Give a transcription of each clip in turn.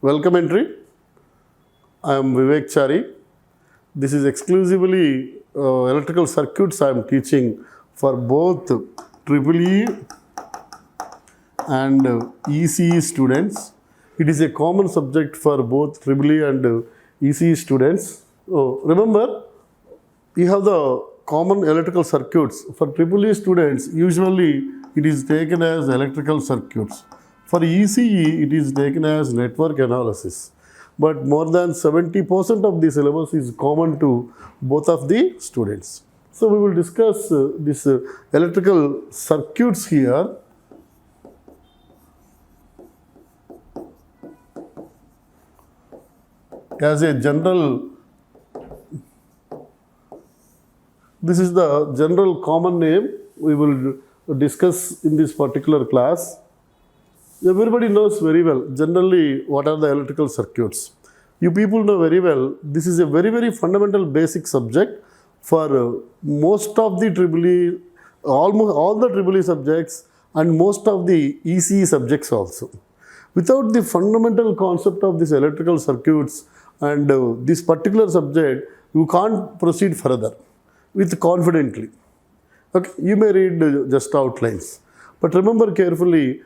Welcome Entri. I am Vivek Chari. This is exclusively electrical circuits I am teaching for both EEE and ECE students. It is a common subject for both EEE and ECE students. Remember, you have the common electrical circuits. For EEE students, usually it is taken as electrical circuits. For ECE, it is taken as network analysis. But more than 70% of the syllabus is common to both of the students. So we will discuss this electrical circuits here. As a general, this is the general common name we will discuss in this particular class. Everybody knows very well generally what are the electrical circuits. You people know very well this is a very fundamental basic subject for most of the EEE, almost all the EEE subjects and most of the ECE subjects also. Without the fundamental concept of these electrical circuits and this particular subject, you can't proceed further with confidently. Okay, you may read just outlines, but remember carefully,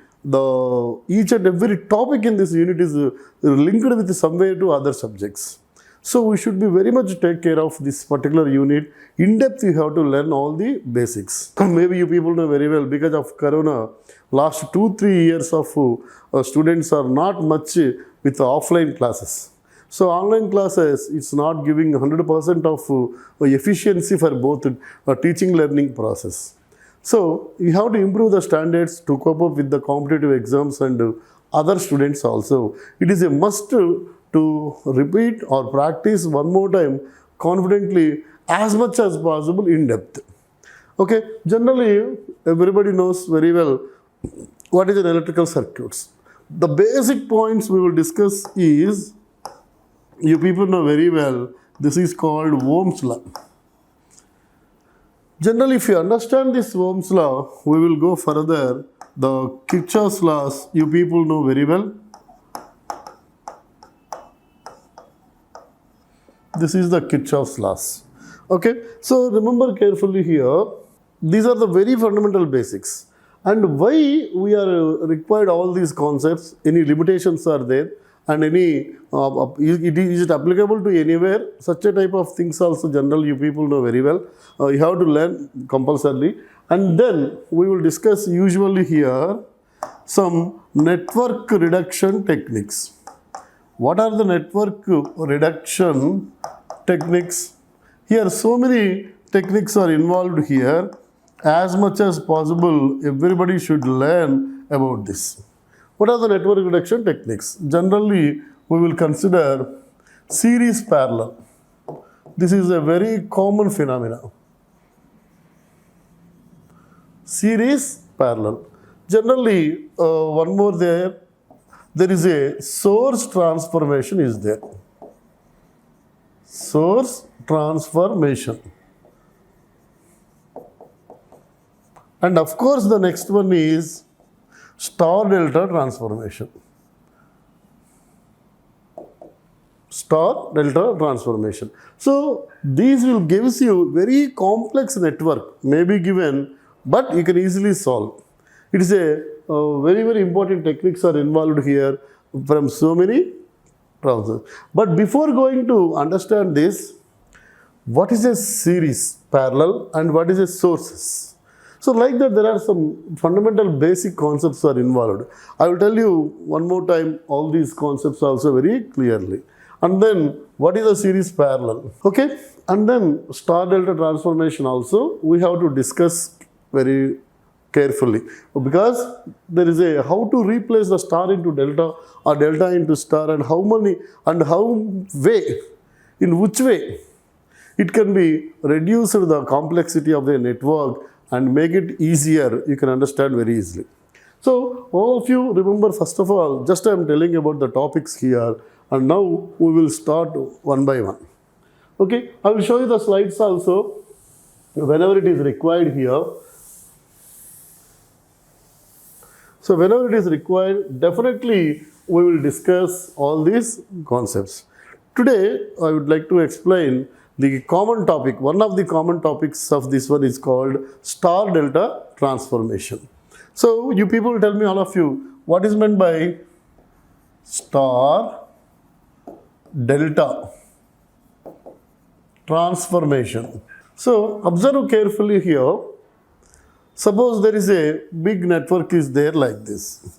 each and every topic in this unit is linked with some way to other subjects. So we should be very much take care of this particular unit. In depth, you have to learn all the basics. Maybe you people know very well, because of Corona, last 2-3 years of students are not much with offline classes. So online classes, it's not giving 100% of efficiency for both teaching learning process. So you have to improve the standards to cope up with the competitive exams and other students also. It is a must to repeat or practice one more time confidently as much as possible in depth. Okay, generally everybody knows very well what is an electrical circuits. The basic points we will discuss is, you people know very well, this is called Ohm's law. Generally, if you understand this Ohm's law, we will go further. The Kirchhoff's laws, you people know very well. This is the Kirchhoff's laws. Okay, so remember carefully here, these are the very fundamental basics. And why we are required all these concepts, any limitations are there, and is it applicable to anywhere? Such a type of things also generally you people know very well. You have to learn compulsorily. And then we will discuss usually here some network reduction techniques. What are the network reduction techniques? Here so many techniques are involved here. As much as possible, everybody should learn about this. What are the network reduction techniques? Generally, we will consider series parallel. This is a very common phenomenon. Series parallel. Generally, one more there is a source transformation is there. Source transformation. And of course, the next one is star-delta transformation. Star-delta transformation. So, these will give you very complex network, may be given, but you can easily solve. It is a very important techniques are involved here from so many processes. But before going to understand this, what is a series parallel and what is a sources? So like that, there are some fundamental basic concepts are involved. I will tell you one more time all these concepts also very clearly. And then what is a series parallel? Okay, and then star-delta transformation also we have to discuss very carefully, because there is a how to replace the star into delta or delta into star, and how many and how way, in which way it can be reduced the complexity of the network and make it easier, you can understand very easily. So all of you remember, first of all, just I am telling about the topics here, and now we will start one by one. Okay, I will show you the slides also whenever it is required here. So whenever it is required, definitely we will discuss all these concepts. Today, I would like to explain the common topic. One of the common topics of this one is called star delta transformation. So, you people tell me, all of you, what is meant by star delta transformation? So, observe carefully here. Suppose there is a big network is there like this.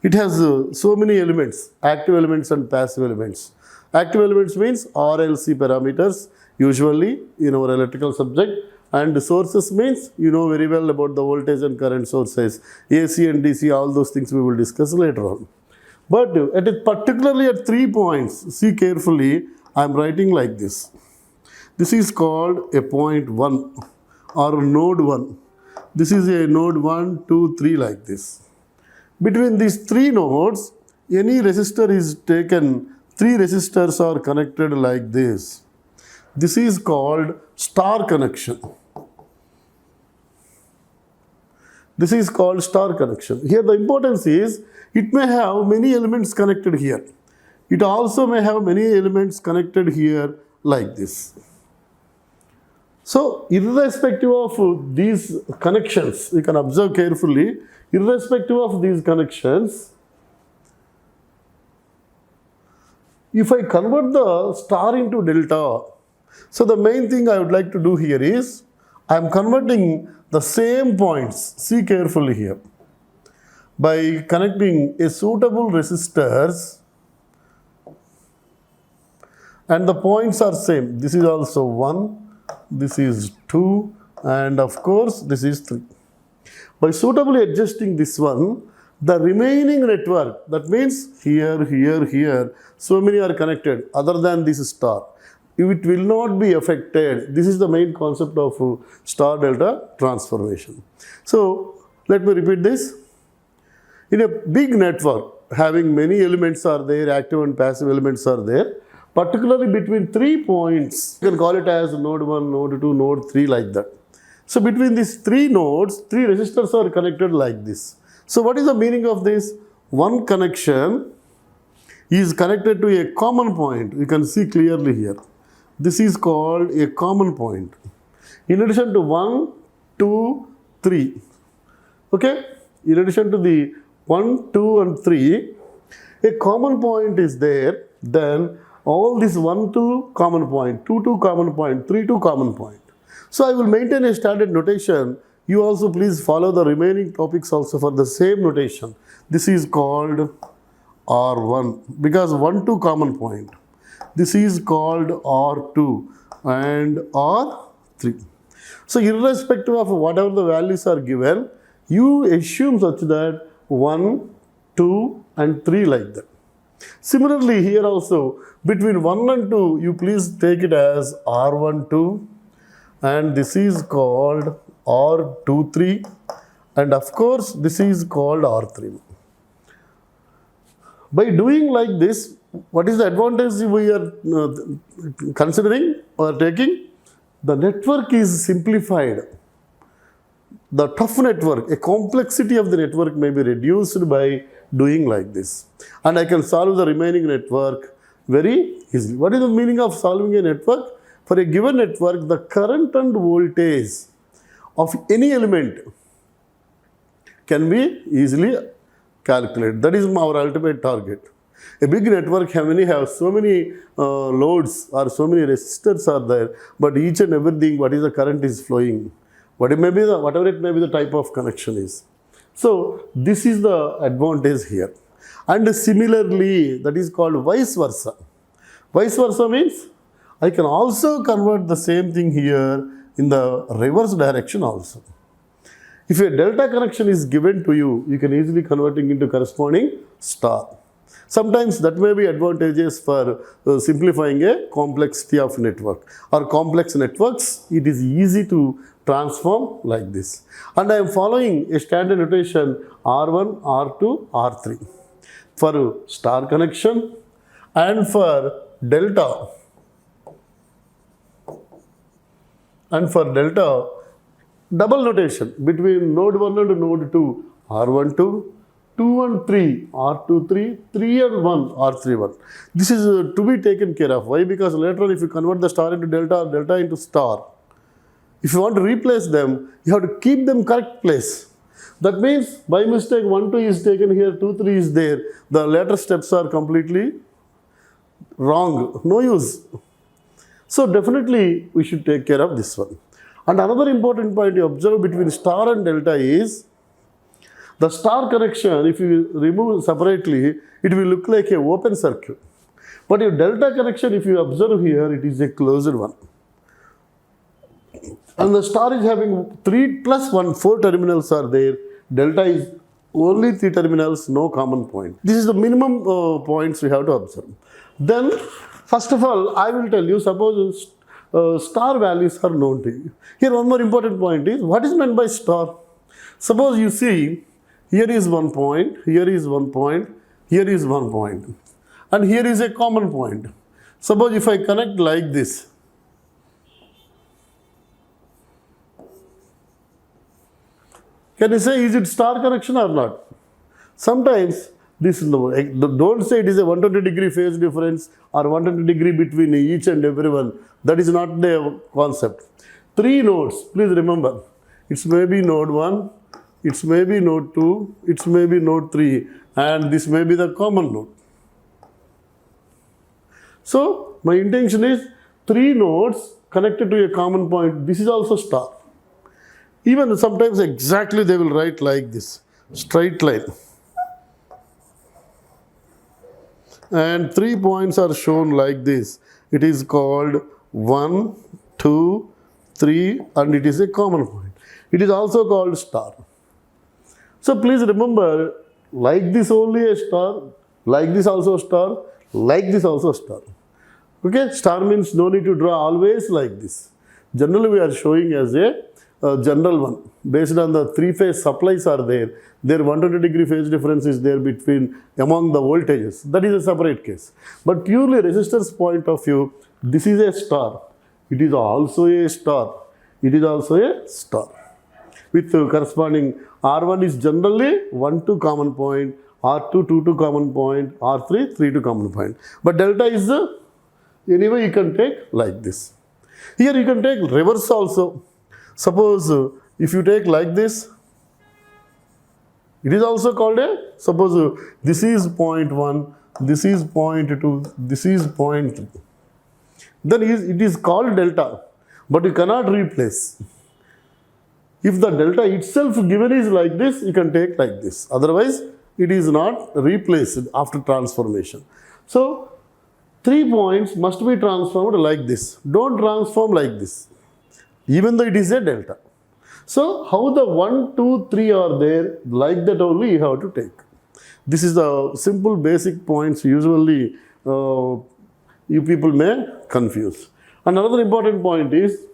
It has so many elements, active elements and passive elements. Active elements means RLC parameters, usually in our electrical subject, and sources means you know very well about the voltage and current sources, AC and DC, all those things we will discuss later on. But particularly at 3 points, see carefully, I am writing like this. This is called a point 1 or node 1. This is a node 1, 2, 3 like this. Between these 3 nodes, any resistor is taken, 3 resistors are connected like this. This is called star connection. This is called star connection. Here the importance is, it may have many elements connected here. It also may have many elements connected here like this. So, irrespective of these connections, you can observe carefully, irrespective of these connections, if I convert the star into delta, so the main thing I would like to do here is, I am converting the same points, see carefully here, by connecting a suitable resistors, and the points are same. This is also 1, this is 2, and of course this is 3. By suitably adjusting this one, the remaining network, that means here, here, here, so many are connected other than this star. It will not be affected. This is the main concept of star delta transformation. So, let me repeat this. In a big network, having many elements are there, active and passive elements are there, particularly between 3 points, you can call it as node 1, node 2, node 3 like that. So, between these 3 nodes, 3 resistors are connected like this. So, what is the meaning of this? One connection is connected to a common point. You can see clearly here. This is called a common point. In addition to 1, 2, 3. Okay? In addition to the 1, 2 and 3, a common point is there. Then all this 1, 2 common point, 2, 2 common point, 3, 2 common point. So I will maintain a standard notation. You also please follow the remaining topics also for the same notation. This is called R1 because 1, 2 common point. This is called R2 and R3. So irrespective of whatever the values are given, you assume such that 1, 2 and 3 like that. Similarly here also between 1 and 2 you please take it as R12 and this is called R23 and of course this is called R3. By doing like this, what is the advantage we are considering or taking? The network is simplified. The tough network, a complexity of the network may be reduced by doing like this. And I can solve the remaining network very easily. What is the meaning of solving a network? For a given network, the current and voltage of any element can be easily calculated. That is our ultimate target. A big network have so many loads or so many resistors are there, but each and everything, what is the current is flowing, whatever it may be the type of connection is. So this is the advantage here. And similarly, that is called vice versa. Vice versa means I can also convert the same thing here in the reverse direction also. If a delta connection is given to you, you can easily convert it into corresponding star. Sometimes that may be advantageous for simplifying a complexity of network or complex networks. It is easy to transform like this. And I am following a standard notation R1, R2, R3 for star connection and for delta. And for delta, double notation between node 1 and node 2, R12 2 and 3, R2, 3, 3 and 1, R3, 1. This is to be taken care of. Why? Because later on if you convert the star into delta or delta into star, if you want to replace them, you have to keep them correct place. That means by mistake 1, 2 is taken here, 2, 3 is there. The later steps are completely wrong, no use. So definitely we should take care of this one. And another important point you observe between star and delta is the star connection, if you remove separately, it will look like an open circuit. But your delta connection, if you observe here, it is a closed one. And the star is having 3 plus 1, 4 terminals are there. Delta is only 3 terminals, no common point. This is the minimum points we have to observe. Then, first of all, I will tell you, suppose star values are known to you. Here one more important point is, what is meant by star? Suppose you see, here is 1 point, here is 1 point, here is 1 point, and here is a common point. Suppose if I connect like this, can you say, is it star connection or not? Sometimes, this don't say it is a 120 degree phase difference or 120 degree between each and everyone. That is not the concept. 3 nodes, please remember. It's maybe node 1, it's maybe node 2, it's maybe node 3, and this may be the common node. So, my intention is 3 nodes connected to a common point. This is also star. Even sometimes exactly they will write like this, straight line. And 3 points are shown like this. It is called 1, 2, 3, and it is a common point. It is also called star. So please remember, like this only a star, like this also a star, like this also a star. Okay, star means no need to draw always like this. Generally we are showing as a general one. Based on the 3-phase supplies are there, their 120 degree phase difference is there between among the voltages. That is a separate case. But purely resistance point of view, this is a star. It is also a star. It is also a star. With corresponding R1 is generally 1 to common point, R2 2 to common point, R3 3 to common point. But delta is anyway you can take like this. Here you can take reverse also. Suppose if you take like this, it is also called a, suppose this is point 1, this is point 2, this is point 3. Then it is called delta, but you cannot replace. If the delta itself given is like this, you can take like this. Otherwise, it is not replaced after transformation. So, 3 points must be transformed like this. Don't transform like this, even though it is a delta. So, how the 1, 2, 3 are there, like that only you have to take. This is the simple basic points usually you people may confuse. And another important point is,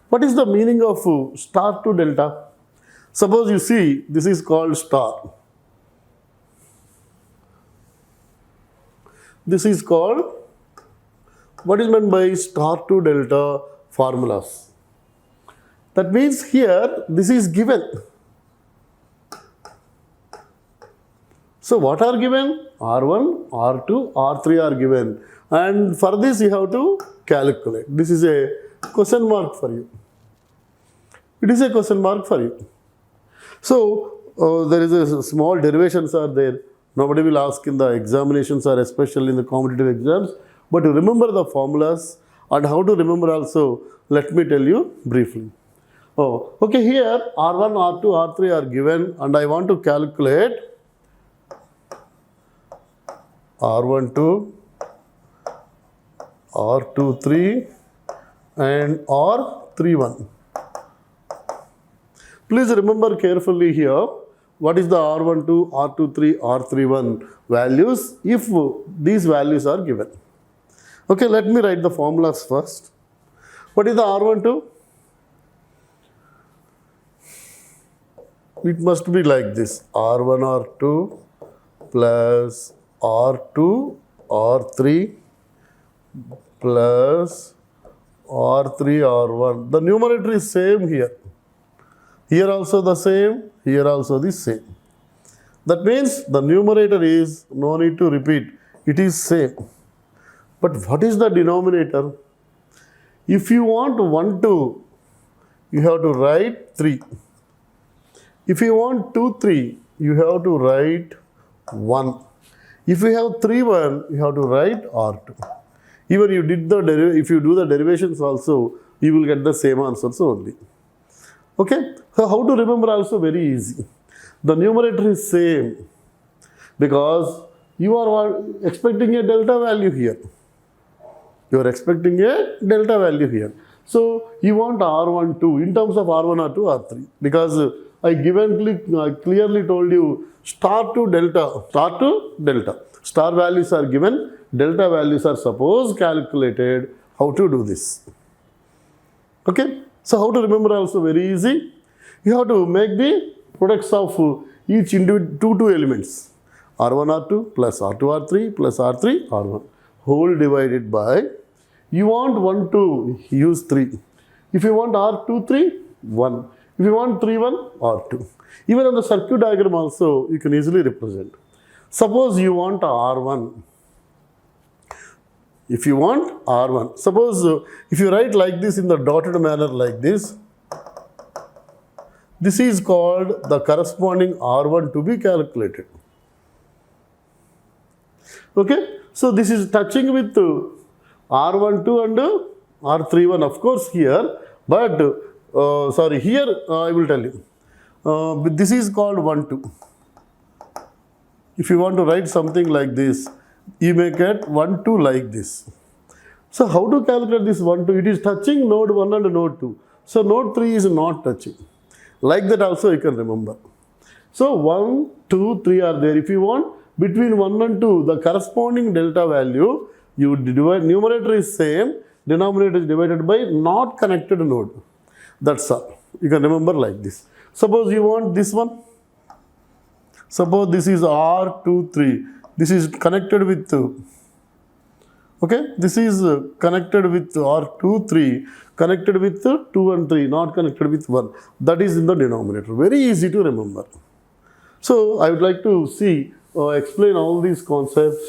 what is the meaning of star to delta? Suppose you see, this is called star. This is called, what is meant by star to delta formulas? That means here, this is given. So what are given? R1, R2, R3 are given. And for this you have to calculate. This is a question mark for you. It is a question mark for you. So there is a small derivations are there. Nobody will ask in the examinations or especially in the competitive exams. But to remember the formulas and how to remember also, let me tell you briefly. Oh, okay, here R1, R2, R3 are given and I want to calculate R12, R23 and R31. Please remember carefully here, what is the R12, R23, R31 values if these values are given. Okay, let me write the formulas first. What is the R12? It must be like this, R1, R2 plus R2, R3 plus R3, R1. The numerator is same here. Here also the same, here also the same. That means the numerator is no need to repeat. It is same. But what is the denominator? If you want 1, 2, you have to write 3. If you want 2, 3, you have to write 1. If you have 3, 1, you have to write R2. Even you did the if you do the derivations also, you will get the same answers only. Okay? So how to remember also very easy. The numerator is same because you are expecting a delta value here. You are expecting a delta value here. So you want R1, 2 in terms of R1, R2, R3 because I clearly told you star to delta, star to delta. Star values are given, delta values are suppose calculated. How to do this? Okay. So how to remember also very easy. You have to make the products of each individual two elements. R1, R2 plus R2, R3 plus R3, R1 whole divided by, you want 1, 2, use 3. If you want R2, 3, 1. If you want 3, 1, R2. Even on the circuit diagram also, you can easily represent. Suppose you want R1. If you want R1, suppose if you write like this in the dotted manner like this is called the corresponding R1 to be calculated. Okay, so this is touching with R12 and R31 of course here, but here I will tell you. This is called 1, 2. If you want to write something like this, you may get 1, 2 like this. So how to calculate this 1, 2? It is touching node 1 and node 2. So node 3 is not touching. Like that also you can remember. So 1, 2, 3 are there. If you want between 1 and 2, the corresponding delta value, you divide, numerator is same, denominator is divided by not connected node. That's all. You can remember like this. Suppose you want this one. Suppose this is R2, 3. This is connected with, okay, this is connected with R2, 3, connected with 2 and 3, not connected with 1. That is in the denominator. Very easy to remember. So I would like to explain all these concepts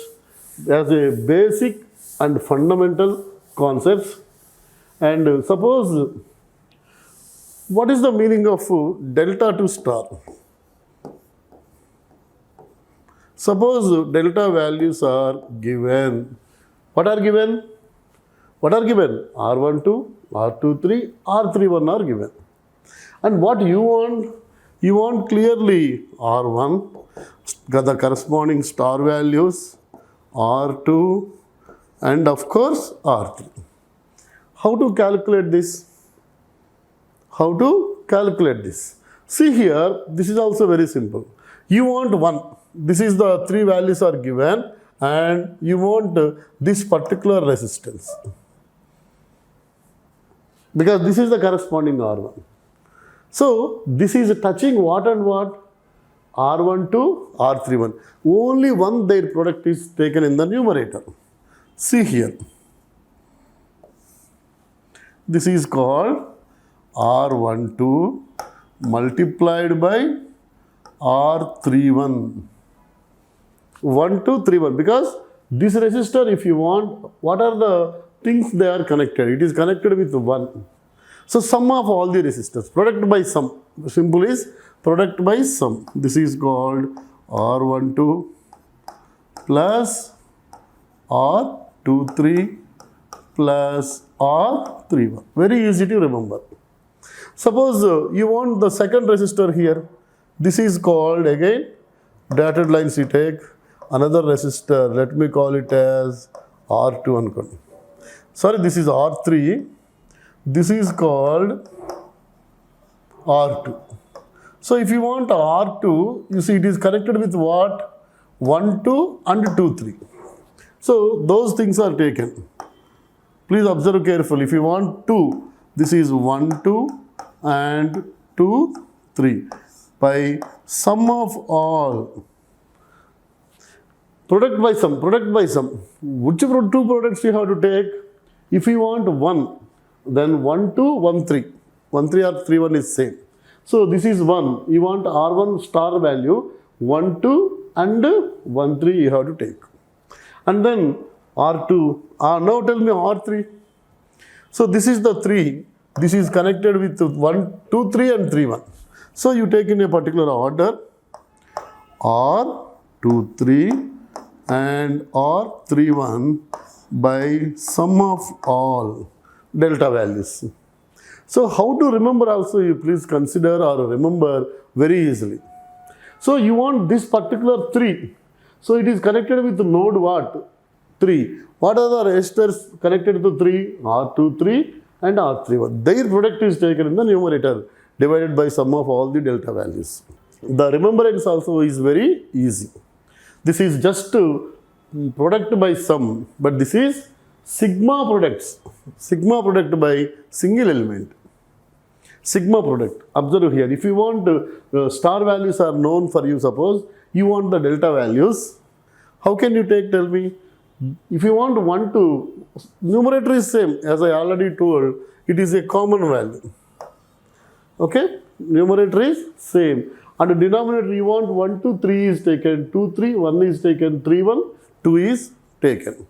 as a basic and fundamental concepts. And suppose, what is the meaning of delta to star? Suppose delta values are given. What are given? What are given? R12, R23, R31 are given. And what you want? You want clearly R1, the corresponding star values, R2, and of course R3. How to calculate this? How to calculate this? See here, this is also very simple. You want 1. This is the 3 values are given and you want this particular resistance. Because this is the corresponding R1. So this is touching what and what? R1 to R31. Only one their product is taken in the numerator. See here. This is called R12 multiplied by R31. 1, 2, 3, 1. Because this resistor, if you want, what are the things they are connected? It is connected with 1. So sum of all the resistors, product by sum. Simple is product by sum. This is called R12 plus R23 plus R31. Very easy to remember. Suppose you want the second resistor here. This is called again dotted lines you take. Another resistor, let me call it as R2. Sorry, this is R3. This is called R2. So if you want R2, you see it is connected with what? 1, 2 and 2, 3. So those things are taken. Please observe carefully. If you want 2, this is 1, 2 and 2, 3. By sum of all. Product by sum, product by sum. Which two products you have to take? If you want 1, then 1, 2, 1, 3. 1, 3 or 3, 1 is same. So this is 1. You want R1 star value 1, 2 and 1, 3 you have to take. And then R2, now tell me R3. So this is the 3. This is connected with 1, 2, 3 and 3, 1. So you take in a particular order R, 2, 3 and R, 3, 1 by sum of all delta values. So how to remember also, you please consider or remember very easily. So you want this particular 3. So it is connected with node what? 3. What are the resistors connected to 3? R2, 3 and R3, 1. Their product is taken in the numerator divided by sum of all the delta values. The remembrance also is very easy. This is just product by sum, but this is sigma products. Sigma product by single element. Sigma product. Observe here. If you want star values are known for you, suppose you want the delta values. How can you take? Tell me. If you want 1 to, numerator is same. As I already told, it is a common value. Okay? Numerator is same. And the denominator you want 1, 2, 3 is taken. 2, 3, 1 is taken. 3, 1, 2 is taken.